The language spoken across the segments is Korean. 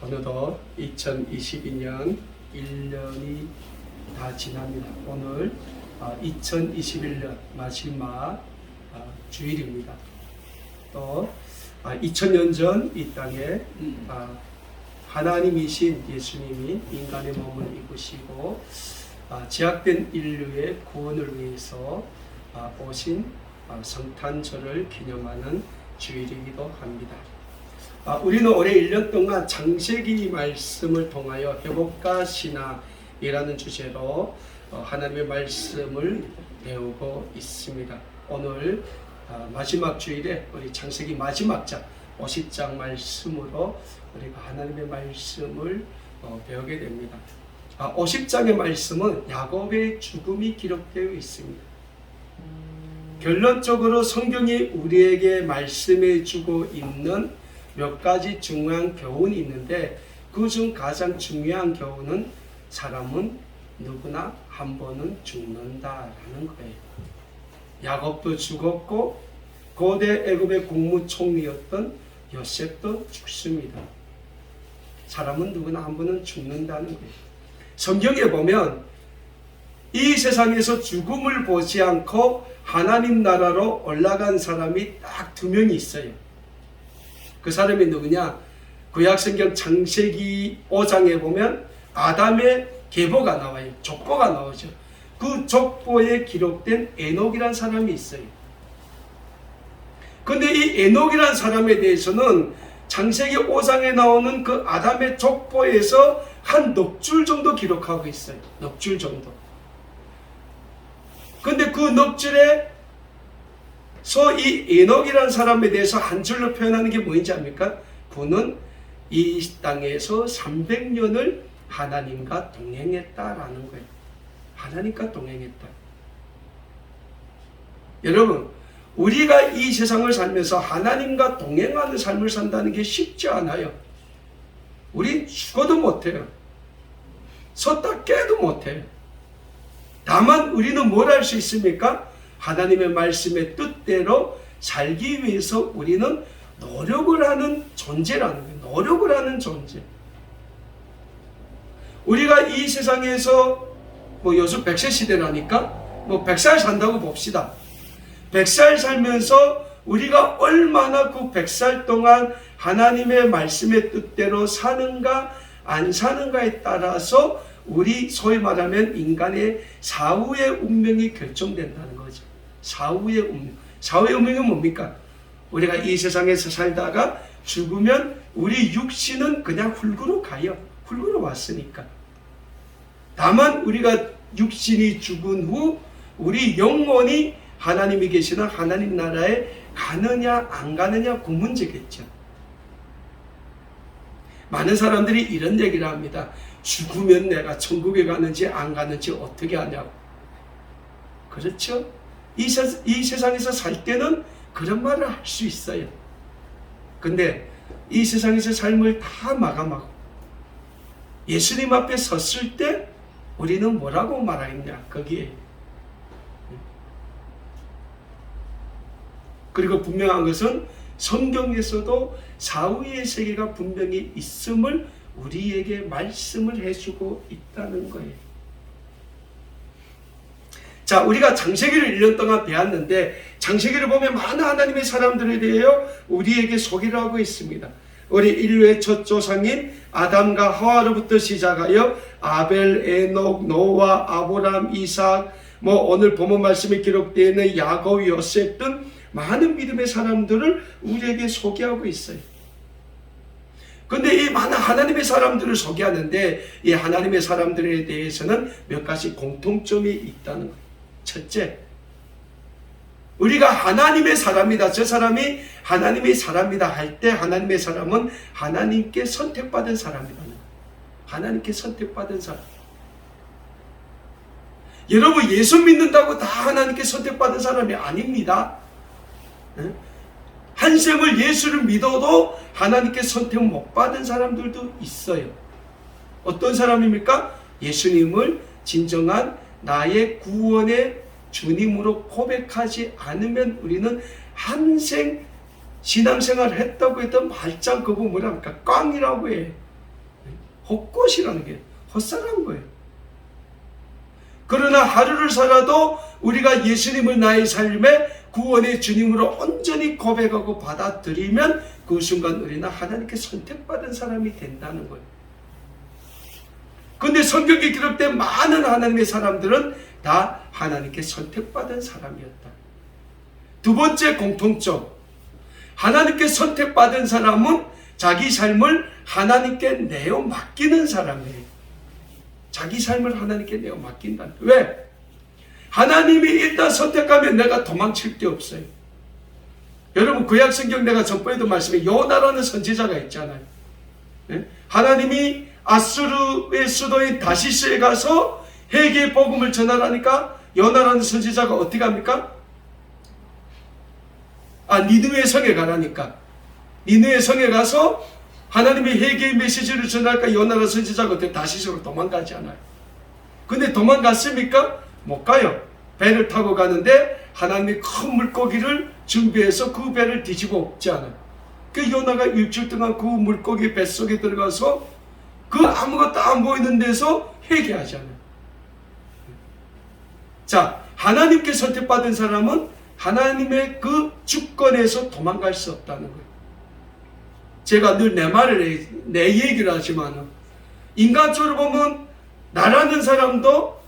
어느덧 2022년 1년이 다 지납니다. 오늘 2021년 마지막 주일입니다. 또 2000년 전 이 땅에 하나님이신 예수님이 인간의 몸을 입으시고 제약된 인류의 구원을 위해서 오신 성탄절을 기념하는 주일이기도 합니다. 우리는 올해 1년 동안 창세기 말씀을 통하여 회복과 신앙이라는 주제로 하나님의 말씀을 배우고 있습니다. 오늘 마지막 주일에 우리 창세기 마지막 장 50장 말씀으로 우리가 하나님의 말씀을 배우게 됩니다. 50장의 말씀은 야곱의 죽음이 기록되어 있습니다. 결론적으로 성경이 우리에게 말씀해 주고 있는 몇 가지 중요한 교훈이 있는데 그 중 가장 중요한 교훈은 사람은 누구나 한 번은 죽는다라는 거예요. 야곱도 죽었고 고대 애굽의 국무총리였던 요셉도 죽습니다. 사람은 누구나 한 번은 죽는다는 거예요. 성경에 보면 이 세상에서 죽음을 보지 않고 하나님 나라로 올라간 사람이 딱 2명이 있어요. 그 사람이 누구냐? 구약성경 창세기 5장에 보면 아담의 계보가 나와요. 족보가 나오죠. 그 족보에 기록된 에녹이라는 사람이 있어요. 근데 이 에녹이라는 사람에 대해서는 창세기 5장에 나오는 그 아담의 족보에서 한 넉 줄 정도 기록하고 있어요. 넉 줄 정도. 근데 그 넉 줄에서 이 에녹이라는 사람에 대해서 한 줄로 표현하는 게 뭐인지 압니까? 그는 이 땅에서 300년을 하나님과 동행했다라는 거예요. 하나님과 동행했다. 여러분, 우리가 이 세상을 살면서 하나님과 동행하는 삶을 산다는 게 쉽지 않아요. 우리 죽어도 못해요. 섰다 깨도 못해요. 다만 우리는 뭘 할 수 있습니까? 하나님의 말씀의 뜻대로 살기 위해서 우리는 노력을 하는 존재라는 거예요. 노력을 하는 존재. 우리가 이 세상에서 요즘 100세 시대라니까 100살 산다고 봅시다. 100살 살면서 우리가 얼마나 그 100살 동안 하나님의 말씀의 뜻대로 사는가 안 사는가에 따라서 우리 소위 말하면 인간의 사후의 운명이 결정된다는 거죠. 사후의 운명. 사후의 운명이 뭡니까? 우리가 이 세상에서 살다가 죽으면 우리 육신은 그냥 훌구로 가요. 훌구로 왔으니까. 다만 우리가 육신이 죽은 후 우리 영혼이 하나님이 계시는 하나님 나라에 가느냐 안 가느냐 그 문제겠죠. 많은 사람들이 이런 얘기를 합니다. 죽으면 내가 천국에 가는지 안 가는지 어떻게 하냐고. 그렇죠? 이 세상에서 살 때는 그런 말을 할 수 있어요. 근데 이 세상에서 삶을 다 마감하고 예수님 앞에 섰을 때 우리는 뭐라고 말하겠냐 거기에. 그리고 분명한 것은 성경에서도 사후의 세계가 분명히 있음을 우리에게 말씀을 해주고 있다는 거예요. 자, 우리가 창세기를 1년 동안 배웠는데 창세기를 보면 많은 하나님의 사람들에 대하여 우리에게 소개를 하고 있습니다. 우리 인류의 첫 조상인 아담과 하와로부터 시작하여 아벨, 에녹, 노아, 아브람, 이삭, 오늘 본문 말씀에 기록되어 있는 야곱, 요셉 등 많은 믿음의 사람들을 우리에게 소개하고 있어요. 근데 이 많은 하나님의 사람들을 소개하는데 이 하나님의 사람들에 대해서는 몇 가지 공통점이 있다는 거예요. 첫째, 우리가 하나님의 사람이다. 저 사람이 하나님의 사람이다 할 때 하나님의 사람은 하나님께 선택받은 사람이다. 하나님께 선택받은 사람. 여러분, 예수 믿는다고 다 하나님께 선택받은 사람이 아닙니다. 한 생을 예수를 믿어도 하나님께 선택 못 받은 사람들도 있어요. 어떤 사람입니까? 예수님을 진정한 나의 구원의 주님으로 고백하지 않으면 우리는 한생 신앙생활을 했다고 해도 말짱 그거 뭐랍니까? 꽝이라고 해. 헛것이라는 게 헛살한 거예요. 그러나 하루를 살아도 우리가 예수님을 나의 삶의 구원의 주님으로 온전히 고백하고 받아들이면 그 순간 우리는 하나님께 선택받은 사람이 된다는 거예요. 그런데 성경에 기록된 많은 하나님의 사람들은 다 하나님께 선택받은 사람이었다. 두 번째 공통점, 하나님께 선택받은 사람은 자기 삶을 하나님께 내어 맡기는 사람이에요. 자기 삶을 하나님께 내어 맡긴다. 왜? 하나님이 일단 선택하면 내가 도망칠 게 없어요. 여러분 구약 성경 내가 전번에도 말씀해 요나라는 선지자가 있잖아요. 네? 하나님이 아수르의 수도인 다시스에 가서 회개의 복음을 전하라니까 요나라는 선지자가 어떻게 합니까? 니느웨 성에 가라니까. 니느웨 성에 가서 하나님의 회개의 메시지를 전할까 요나라는 선지자가 어떻게 다시스로 도망가지 않아요. 근데 도망갔습니까? 못 가요. 배를 타고 가는데 하나님이 큰 물고기를 준비해서 그 배를 뒤집어 엎지 않아요. 그 요나가 일주일 동안 그 물고기 뱃속에 들어가서 그 아무것도 안 보이는 데서 회개하지 않아요. 자, 하나님께 선택받은 사람은 하나님의 그 주권에서 도망갈 수 없다는 거예요. 제가 늘 내 얘기를 하지만 인간적으로 보면 나라는 사람도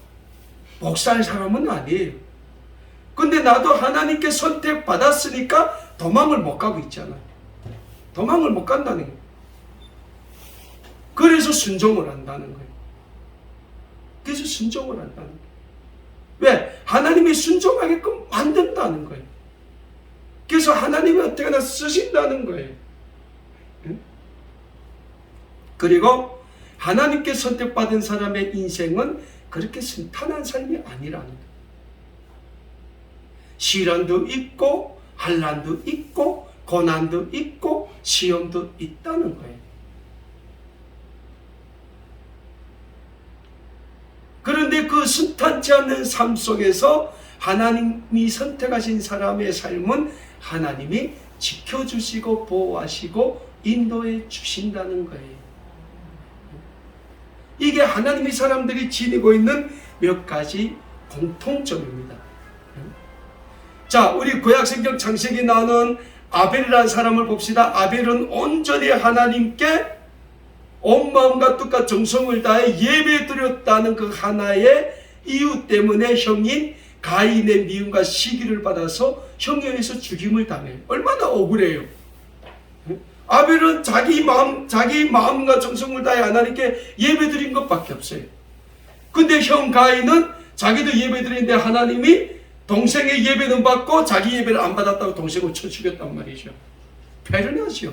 복살 사람은 아니에요. 근데 나도 하나님께 선택받았으니까 도망을 못 가고 있잖아요. 도망을 못 간다는 거예요. 그래서 순종을 한다는 거예요. 그래서 순종을 한다는 거예요. 왜? 하나님이 순종하게끔 만든다는 거예요. 그래서 하나님이 어떻게나 쓰신다는 거예요. 응? 그리고 하나님께 선택받은 사람의 인생은 그렇게 순탄한 삶이 아니라는 거예요. 시련도 있고 환난도 있고 고난도 있고 시험도 있다는 거예요. 그런데 그 순탄치 않는 삶 속에서 하나님이 선택하신 사람의 삶은 하나님이 지켜주시고 보호하시고 인도해 주신다는 거예요. 이게 하나님이 사람들이 지니고 있는 몇 가지 공통점입니다. 자, 우리 구약성경 창세기에 나오는 아벨이라는 사람을 봅시다. 아벨은 온전히 하나님께 온 마음과 뜻과 정성을 다해 예배드렸다는 그 하나의 이유 때문에 형인 가인의 미움과 시기를 받아서 형에 의해서 죽임을 당해요. 얼마나 억울해요. 아벨은 자기 마음과 정성을 다해 하나님께 예배드린 것밖에 없어요. 근데 형 가인은 자기도 예배드리는데 하나님이 동생의 예배는 받고 자기 예배를 안 받았다고 동생을 쳐 죽였단 말이죠. 패러나죠.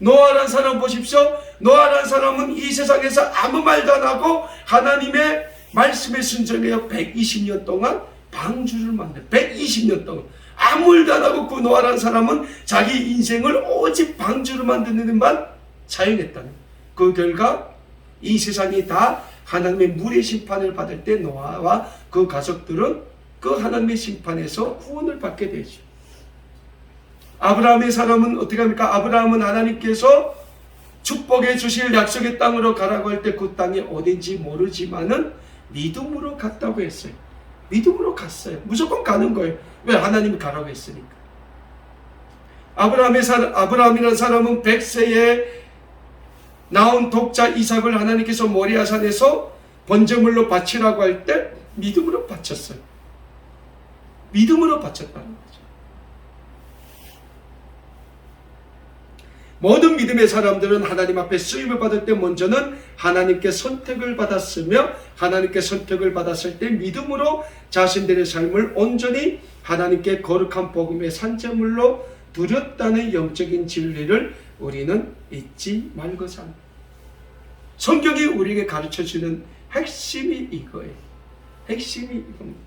노아라는 사람 보십시오. 노아라는 사람은 이 세상에서 아무 말도 안 하고 하나님의 말씀에 순종하여 120년 동안 방주를 만들어요. 120년 동안 아무 일도 안 하고 그 노아라는 사람은 자기 인생을 오직 방주를 만드는 데만 사용했다는 그 결과 이 세상이 다 하나님의 물의 심판을 받을 때 노아와 그 가족들은 그 하나님의 심판에서 구원을 받게 되죠. 아브라함의 사람은 어떻게 합니까? 아브라함은 하나님께서 축복해 주실 약속의 땅으로 가라고 할 때 그 땅이 어딘지 모르지만은 믿음으로 갔다고 했어요. 믿음으로 갔어요. 무조건 가는 거예요. 왜? 하나님이 가라고 했으니까. 아브라함이라는 사람은 100세에 나온 독자 이삭을 하나님께서 모리아산에서 번제물로 바치라고 할 때 믿음으로 바쳤어요. 믿음으로 바쳤다는 거죠. 모든 믿음의 사람들은 하나님 앞에 쓰임을 받을 때 먼저는 하나님께 선택을 받았으며 하나님께 선택을 받았을 때 믿음으로 자신들의 삶을 온전히 하나님께 거룩한 복음의 산재물로 드렸다는 영적인 진리를 우리는 잊지 말고자 합니다. 성경이 우리에게 가르쳐주는 핵심이 이거예요. 핵심이 이겁니다.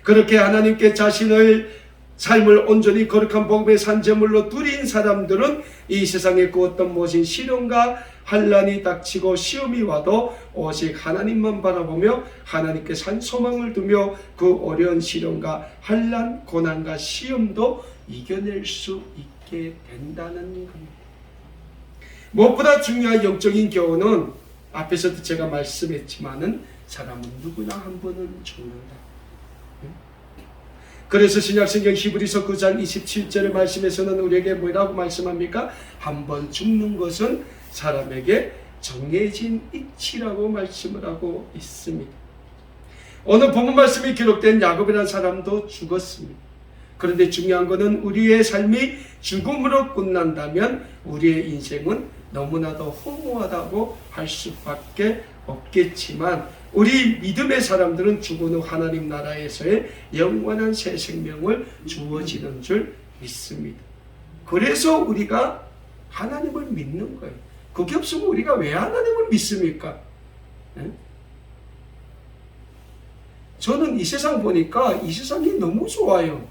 그렇게 하나님께 자신을 삶을 온전히 거룩한 복음의 산재물로 드린 사람들은 이 세상에 그 어떤 모진 시련과 환난이 닥치고 시험이 와도 오직 하나님만 바라보며 하나님께 산 소망을 두며 그 어려운 시련과 환난, 고난과 시험도 이겨낼 수 있게 된다는 겁니다. 무엇보다 중요한 영적인 교훈은 앞에서도 제가 말씀했지만은 사람은 누구나 한 번은 죽는다. 그래서 신약성경 히브리서 9장 27절의 말씀에서는 우리에게 뭐라고 말씀합니까? 한 번 죽는 것은 사람에게 정해진 이치라고 말씀을 하고 있습니다. 오늘 본문 말씀이 기록된 야곱이라는 사람도 죽었습니다. 그런데 중요한 것은 우리의 삶이 죽음으로 끝난다면 우리의 인생은 너무나도 허무하다고 할 수밖에 없겠지만 우리 믿음의 사람들은 죽은 후 하나님 나라에서의 영원한 새 생명을 주어지는 줄 믿습니다. 그래서 우리가 하나님을 믿는 거예요. 그게 없으면 우리가 왜 하나님을 믿습니까? 네? 저는 이 세상 보니까 이 세상이 너무 좋아요.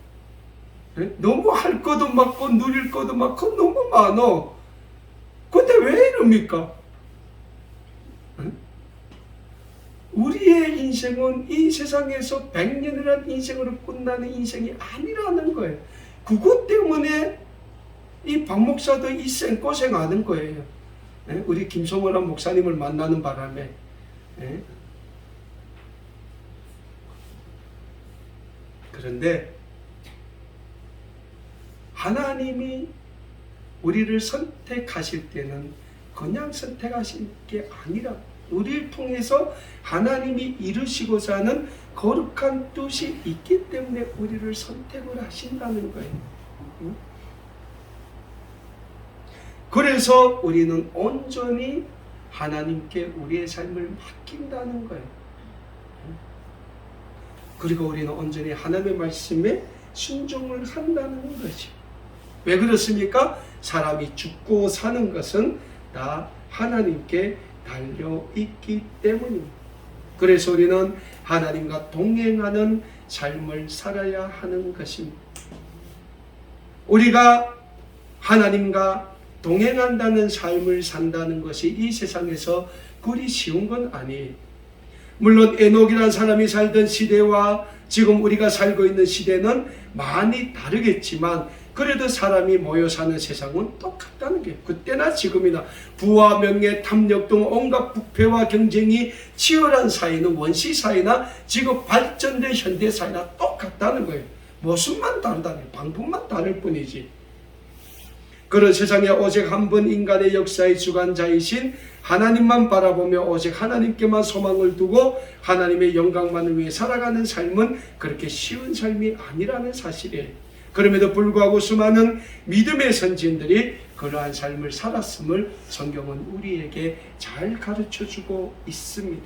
네? 너무 할 것도 많고 누릴 것도 많고 너무 많어. 근데 왜 이럽니까? 네? 우리의 인생은 이 세상에서 100년이라는 인생으로 끝나는 인생이 아니라는 거예요. 그것 때문에 이 박 목사도 이 생고생하는 거예요. 네? 우리 김성월한 목사님을 만나는 바람에 네? 그런데 하나님이 우리를 선택하실 때는 그냥 선택하신 게 아니라 우리를 통해서 하나님이 이루시고자 하는 거룩한 뜻이 있기 때문에 우리를 선택을 하신다는 거예요. 그래서 우리는 온전히 하나님께 우리의 삶을 맡긴다는 거예요. 그리고 우리는 온전히 하나님의 말씀에 순종을 한다는 것이죠. 왜 그렇습니까? 사람이 죽고 사는 것은 다 하나님께 달려있기 때문입니다. 그래서 우리는 하나님과 동행하는 삶을 살아야 하는 것입니다. 우리가 하나님과 동행한다는 삶을 산다는 것이 이 세상에서 그리 쉬운 건 아니에요. 물론 에녹이라는 사람이 살던 시대와 지금 우리가 살고 있는 시대는 많이 다르겠지만 그래도 사람이 모여 사는 세상은 똑같다는 게 그때나 지금이나 부와 명예, 탐욕 등 온갖 부패와 경쟁이 치열한 사회는 원시 사회나 지금 발전된 현대 사회나 똑같다는 거예요. 모습만 다르다는 거예요. 방법만 다를 뿐이지. 그런 세상에 오직 한 번 인간의 역사의 주관자이신 하나님만 바라보며 오직 하나님께만 소망을 두고 하나님의 영광만을 위해 살아가는 삶은 그렇게 쉬운 삶이 아니라는 사실이에요. 그럼에도 불구하고 수많은 믿음의 선진들이 그러한 삶을 살았음을 성경은 우리에게 잘 가르쳐주고 있습니다.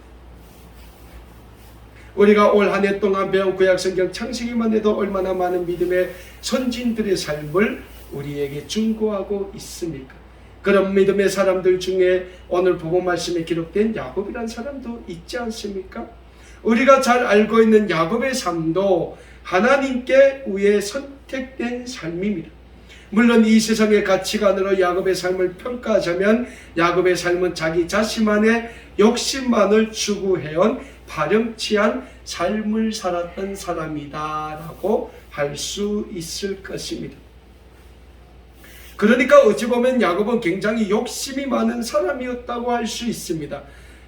우리가 올 한 해 동안 배운 구약성경 창세기만 해도 얼마나 많은 믿음의 선진들의 삶을 우리에게 증거하고 있습니까? 그런 믿음의 사람들 중에 오늘 복음 말씀에 기록된 야곱이라는 사람도 있지 않습니까? 우리가 잘 알고 있는 야곱의 삶도 하나님께 의해 선택된 삶입니다. 물론 이 세상의 가치관으로 야곱의 삶을 평가하자면 야곱의 삶은 자기 자신만의 욕심만을 추구해온 파렴치한 삶을 살았던 사람이다라고 할 수 있을 것입니다. 그러니까 어찌 보면 야곱은 굉장히 욕심이 많은 사람이었다고 할 수 있습니다.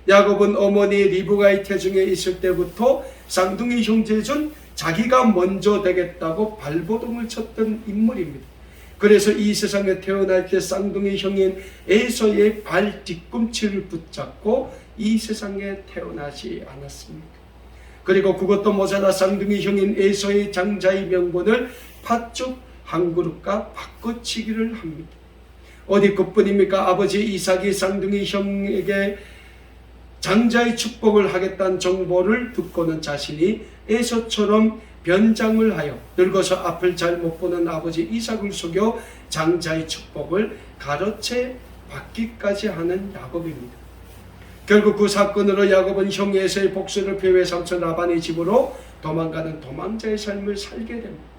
야곱은 어머니 리브가의 태중에 있을 때부터 쌍둥이 형제 중 자기가 먼저 되겠다고 발버둥을 쳤던 인물입니다. 그래서 이 세상에 태어날 때 쌍둥이 형인 에서의 발 뒤꿈치를 붙잡고 이 세상에 태어나지 않았습니까? 그리고 그것도 모자라 쌍둥이 형인 에서의 장자의 명분을 팥죽 한 그릇과 바꿔치기를 합니다. 어디 그뿐입니까? 아버지 이삭이 쌍둥이 형에게 장자의 축복을 하겠다는 정보를 듣고는 자신이 에서처럼 변장을 하여 늙어서 앞을 잘 못 보는 아버지 이삭을 속여 장자의 축복을 가로채 받기까지 하는 야곱입니다. 결국 그 사건으로 야곱은 형 에서의 복수를 피해 삼촌 라반의 집으로 도망가는 도망자의 삶을 살게 됩니다.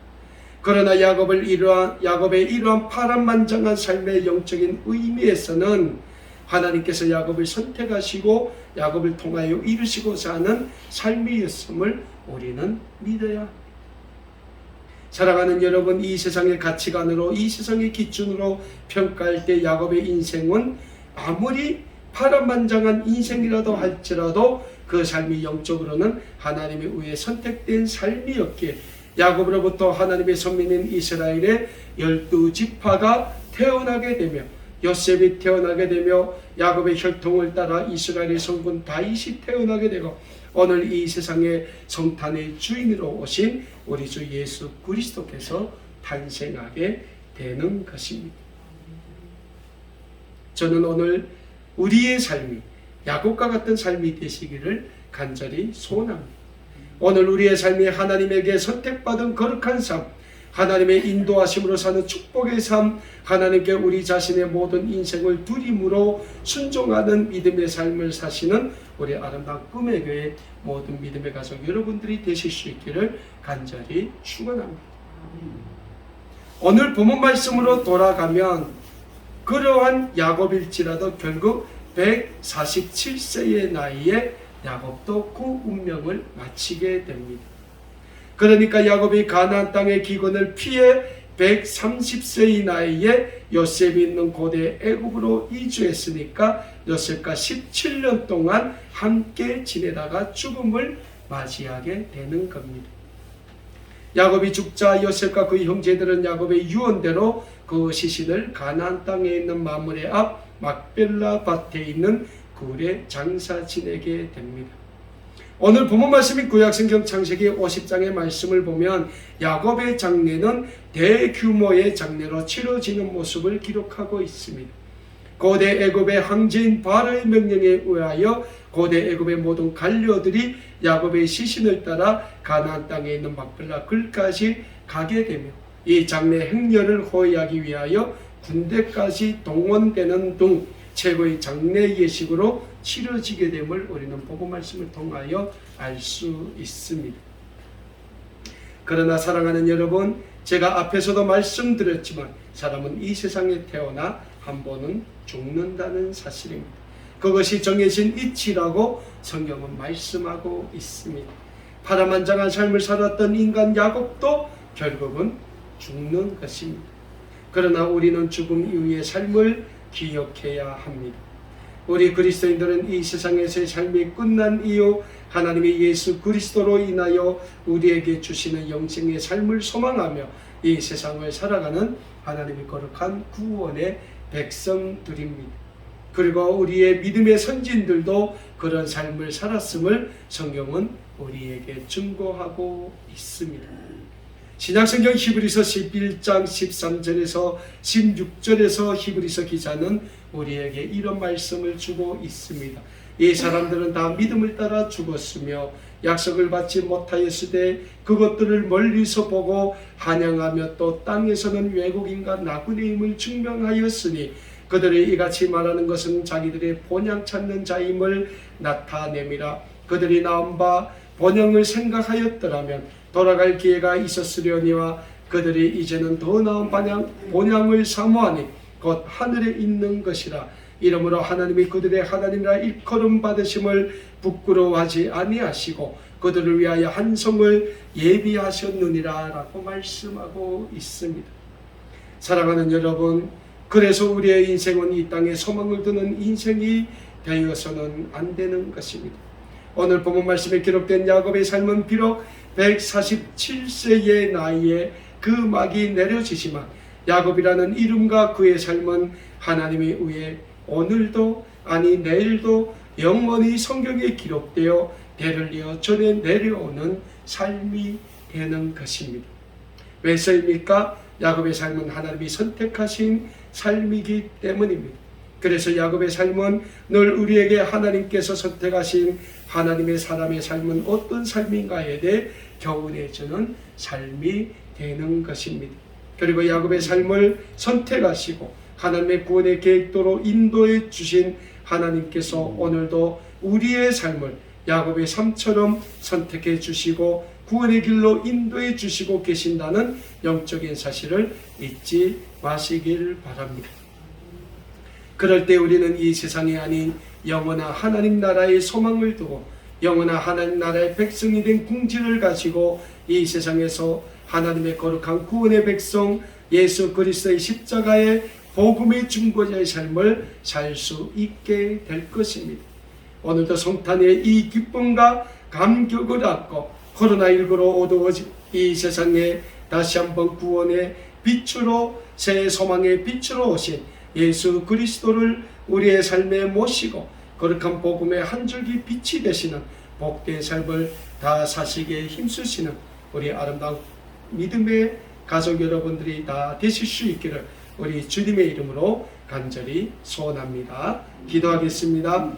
그러나 야곱의 이러한 파란만장한 삶의 영적인 의미에서는 하나님께서 야곱을 선택하시고 야곱을 통하여 이루시고자 하는 삶이었음을 우리는 믿어야 합니다. 사랑하는 여러분, 이 세상의 가치관으로 이 세상의 기준으로 평가할 때 야곱의 인생은 아무리 파란만장한 인생이라도 할지라도 그 삶이 영적으로는 하나님의 의해 선택된 삶이었기에 야곱으로부터 하나님의 선민인 이스라엘의 12지파가 태어나게 되며 요셉이 태어나게 되며 야곱의 혈통을 따라 이스라엘의 성군 다윗이 태어나게 되고 오늘 이 세상의 성탄의 주인으로 오신 우리 주 예수 그리스도께서 탄생하게 되는 것입니다. 저는 오늘 우리의 삶이 야곱과 같은 삶이 되시기를 간절히 소원합니다. 오늘 우리의 삶이 하나님에게 선택받은 거룩한 삶, 하나님의 인도하심으로 사는 축복의 삶, 하나님께 우리 자신의 모든 인생을 드림으로 순종하는 믿음의 삶을 사시는 우리 아름다운 꿈의 교회 모든 믿음의 가족 여러분들이 되실 수 있기를 간절히 축원합니다. 오늘 본문 말씀으로 돌아가면 그러한 야곱일지라도 결국 147세의 나이에 야곱도 그 운명을 마치게 됩니다. 그러니까 야곱이 가나안 땅의 기근을 피해 130세의 나이에 요셉이 있는 고대 애굽으로 이주했으니까 요셉과 17년 동안 함께 지내다가 죽음을 맞이하게 되는 겁니다. 야곱이 죽자 요셉과 그 형제들은 야곱의 유언대로 그 시신을 가나안 땅에 있는 마므레 앞 막벨라 밭에 있는 굴에 장사 지내게 됩니다. 오늘 본문 말씀인 구약성경 창세기 50장의 말씀을 보면 야곱의 장례는 대규모의 장례로 치러지는 모습을 기록하고 있습니다. 고대 애굽의 황제인 바로의 명령에 의하여 고대 애굽의 모든 관료들이 야곱의 시신을 따라 가나안 땅에 있는 막벨라 굴까지 가게 되며 이 장례 행렬을 호위하기 위하여 군대까지 동원되는 등 최고의 장례 예식으로 치러지게 됨을 우리는 복음 말씀을 통하여 알 수 있습니다. 그러나 사랑하는 여러분, 제가 앞에서도 말씀드렸지만 사람은 이 세상에 태어나 한 번은 죽는다는 사실입니다. 그것이 정해진 이치라고 성경은 말씀하고 있습니다. 파란만장한 삶을 살았던 인간 야곱도 결국은 죽는 것입니다. 그러나 우리는 죽음 이후의 삶을 기억해야 합니다. 우리 그리스도인들은 이 세상에서의 삶이 끝난 이후 하나님의 예수 그리스도로 인하여 우리에게 주시는 영생의 삶을 소망하며 이 세상을 살아가는 하나님의 거룩한 구원의 백성들입니다. 그리고 우리의 믿음의 선진들도 그런 삶을 살았음을 성경은 우리에게 증거하고 있습니다. 신약성경 히브리서 11장 13절에서 16절에서 히브리서 기자는 우리에게 이런 말씀을 주고 있습니다. 이 사람들은 다 믿음을 따라 죽었으며 약속을 받지 못하였으되 그것들을 멀리서 보고 환영하며 또 땅에서는 외국인과 나그네임을 증명하였으니 그들이 이같이 말하는 것은 자기들의 본향 찾는 자임을 나타냄이라. 그들이 나온 바 본향을 생각하였더라면 돌아갈 기회가 있었으려니와 그들이 이제는 더 나은 본향을 사모하니 곧 하늘에 있는 것이라. 이러므로 하나님이 그들의 하나님이라 일컬음 받으심을 부끄러워하지 아니하시고 그들을 위하여 한 성을 예비하셨느니라 라고 말씀하고 있습니다. 사랑하는 여러분, 그래서 우리의 인생은 이 땅에 소망을 두는 인생이 되어서는 안 되는 것입니다. 오늘 본문 말씀에 기록된 야곱의 삶은 비록 147세의 나이에 그 막이 내려지지만 야곱이라는 이름과 그의 삶은 하나님에 의해 오늘도 아니 내일도 영원히 성경에 기록되어 대를 이어 전에 내려오는 삶이 되는 것입니다. 왜서입니까? 야곱의 삶은 하나님이 선택하신 삶이기 때문입니다. 그래서 야곱의 삶은 늘 우리에게 하나님께서 선택하신 하나님의 사람의 삶은 어떤 삶인가에 대해 교훈해주는 삶이 되는 것입니다. 그리고 야곱의 삶을 선택하시고 하나님의 구원의 계획도로 인도해 주신 하나님께서 오늘도 우리의 삶을 야곱의 삶처럼 선택해 주시고 구원의 길로 인도해 주시고 계신다는 영적인 사실을 잊지 마시길 바랍니다. 그럴 때 우리는 이 세상이 아닌 영원한 하나님 나라의 소망을 두고 영원한 하나님 나라의 백성이 된 궁지를 가지고 이 세상에서 하나님의 거룩한 구원의 백성 예수 그리스도의 십자가의 복음의 중보자의 삶을 살 수 있게 될 것입니다. 오늘도 성탄의 이 기쁨과 감격을 안고 코로나19로 어두워진 이 세상에 다시 한번 구원의 빛으로 새 소망의 빛으로 오신 예수 그리스도를 우리의 삶에 모시고 거룩한 복음의 한 줄기 빛이 되시는 복된 삶을 다 사시기에 힘쓰시는 우리 아름다운 믿음의 가족 여러분들이 다 되실 수 있기를 우리 주님의 이름으로 간절히 소원합니다. 기도하겠습니다.